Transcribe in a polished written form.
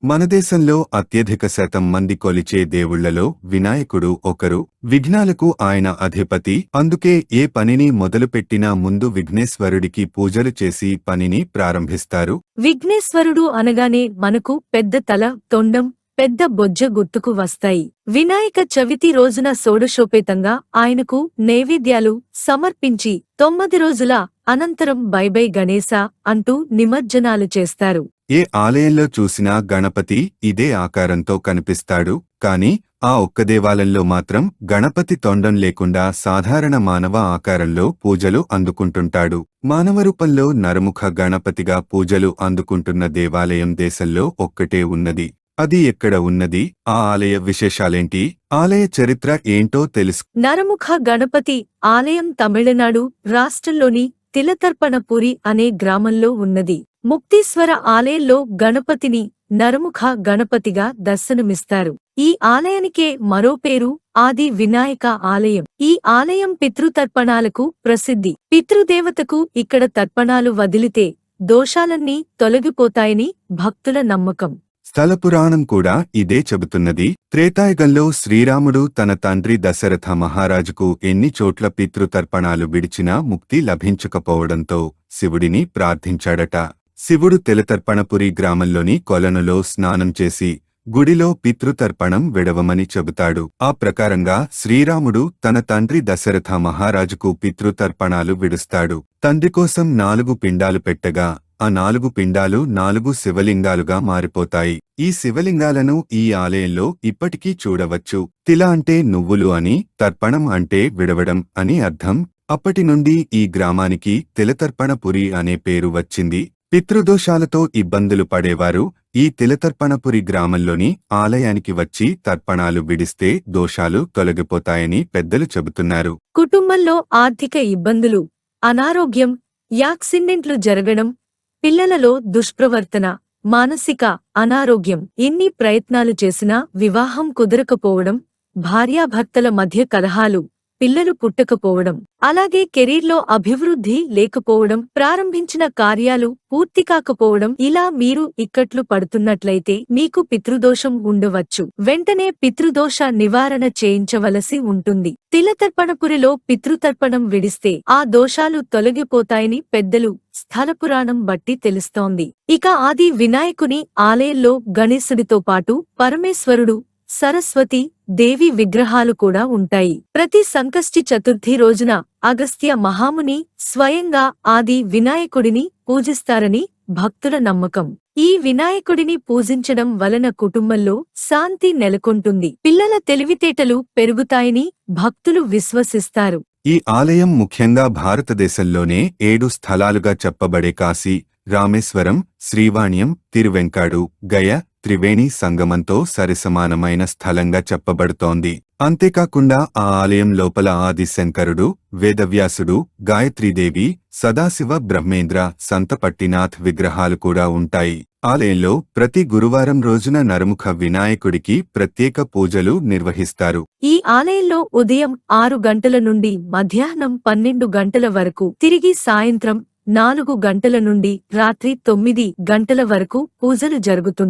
మన దేశంలో అత్యధిక శాతం మంది కొలిచే దేవుళ్లలో వినాయకుడు ఒకరు. విఘ్నాలకు ఆయన అధిపతి. అందుకే ఏ పనిని మొదలుపెట్టినా ముందు విఘ్నేశ్వరుడికి పూజలు చేసి పనిని ప్రారంభిస్తారు. విఘ్నేశ్వరుడు అనగానే మనకు పెద్ద తల, తొండం, పెద్ద బొజ్జ గుర్తుకు వస్తాయి. వినాయక చవితి రోజున షోడశోపేతంగా ఆయనకు నైవేద్యాలు సమర్పించి 9 రోజుల అనంతరం బైబై గణేశ అంటూ నిమజ్జనాలు చేస్తారు. ఏ ఆలయంలో చూసినా గణపతి ఇదే ఆకారంతో కనిపిస్తాడు. కాని ఆ ఒక్క దేవాలయంలో మాత్రం గణపతి తొండం లేకుండా సాధారణ మానవ ఆకారంలో పూజలు అందుకుంటుంటాడు. మానవ రూపంలో నరముఖ గణపతిగా పూజలు అందుకుంటున్న దేవాలయం దేశంలో ఒక్కటే ఉన్నది. అది ఎక్కడ ఉన్నది? ఆ ఆలయ విశేషాలేంటి? ఆలయ చరిత్ర ఏంటో తెలుసు. నరముఖ గణపతి ఆలయం తమిళనాడు రాష్ట్రంలోని తిలతర్పణపురి అనే గ్రామంలో ఉన్నది. ముక్తీశ్వర ఆలయంలో గణపతిని నరముఖ గణపతిగా దర్శనమిస్తారు. ఈ ఆలయానికే మరో పేరు ఆది వినాయక ఆలయం. ఈ ఆలయం పితృతర్పణాలకు ప్రసిద్ధి. పితృదేవతకు ఇక్కడ తర్పణాలు వదిలితే దోషాలన్నీ తొలగిపోతాయని భక్తుల నమ్మకం. స్థల పురాణం కూడా ఇదే చెబుతున్నది. త్రేతాయుగంలో శ్రీరాముడు తన తండ్రి దశరథ మహారాజుకు ఎన్ని చోట్ల పితృతర్పణాలు విడిచినా ముక్తి లభించకపోవడంతో శివుడిని ప్రార్థించాడట. శివుడు తిలతర్పణపురి గ్రామంలోని కొలనులో స్నానం చేసి గుడిలో పితృతర్పణం విడవమని చెబుతాడు. ఆ ప్రకారంగా శ్రీరాముడు తన తండ్రి దశరథ మహారాజుకు పితృతర్పణాలు విడుస్తాడు. తండ్రి కోసం 4 పిండాలు పెట్టగా ఆ 4 పిండాలు 4 శివలింగాలుగా మారిపోతాయి. ఈ శివలింగాలను ఈ ఆలయంలో ఇప్పటికీ చూడవచ్చు. తిల అంటే నువ్వులు అని, తర్పణం అంటే విడవడం అని అర్థం. అప్పటి నుండి ఈ గ్రామానికి తిలతర్పణపురి అనే పేరు వచ్చింది. పితృదోషాలతో ఇబ్బందులు పడేవారు ఈ తిలతర్పణపురి గ్రామంలోని ఆలయానికి వచ్చి తర్పణాలు విడిస్తే దోషాలు తొలగిపోతాయని పెద్దలు చెబుతున్నారు. కుటుంబంలో ఆర్థిక ఇబ్బందులు, అనారోగ్యం, యాక్సిడెంట్లు జరగడం, పిల్లలలో దుష్ప్రవర్తన, మానసిక అనారోగ్యం, ఎన్ని ప్రయత్నాలు చేసినా వివాహం కుదరకపోవడం, భార్యాభర్తల మధ్య కలహాలు, పిల్లలు పుట్టకపోవడం, అలాగే కెరీర్లో అభివృద్ధి లేకపోవడం, ప్రారంభించిన కార్యాలు పూర్తి కాకపోవడం, ఇలా మీరు ఇక్కట్లు పడుతున్నట్లయితే మీకు పితృదోషం ఉండవచ్చు. వెంటనే పితృదోష నివారణ చేయించవలసి ఉంటుంది. తిలతర్పణపురిలో పితృతర్పణం విడిస్తే ఆ దోషాలు తొలగిపోతాయని పెద్దలు స్థలపురాణం బట్టి తెలుస్తోంది. ఇక ఆది వినాయకుని ఆలయంలో గణేశుడితో పాటు పరమేశ్వరుడు, సరస్వతి దేవి విగ్రహాలు కూడా ఉంటాయి. ప్రతి సంకష్టి చతుర్థి రోజున అగస్త్య మహాముని స్వయంగా ఆది వినాయకుడిని పూజిస్తారని భక్తుల నమ్మకం. ఈ వినాయకుడిని పూజించడం వలన కుటుంబంలో శాంతి నెలకొంటుంది, పిల్లల తెలివితేటలు పెరుగుతాయని భక్తులు విశ్వసిస్తారు. ఈ ఆలయం ముఖ్యంగా భారతదేశంలోనే 7 స్థలాలుగా చెప్పబడే కాశీ, రామేశ్వరం, శ్రీవాణ్యం, తిరువెంకాడు, గయ, త్రివేణి సంగమంతో సరిసమానమైన స్థలంగా చెప్పబడుతోంది. అంతేకాకుండా ఆ ఆలయం లోపల ఆది శంకరుడు, వేదవ్యాసుడు, గాయత్రీదేవి, సదాశివ బ్రహ్మేంద్ర, సంత పట్టినాథ్ విగ్రహాలు కూడా ఉంటాయి. ఆలయంలో ప్రతి గురువారం రోజున నరముఖ వినాయకుడికి ప్రత్యేక పూజలు నిర్వహిస్తారు. ఈ ఆలయంలో ఉదయం 6 గంటల నుండి మధ్యాహ్నం 12 గంటల వరకు, తిరిగి సాయంత్రం 4 గంటల నుండి రాత్రి 9 గంటల వరకు పూజలు జరుగుతుంటాయి.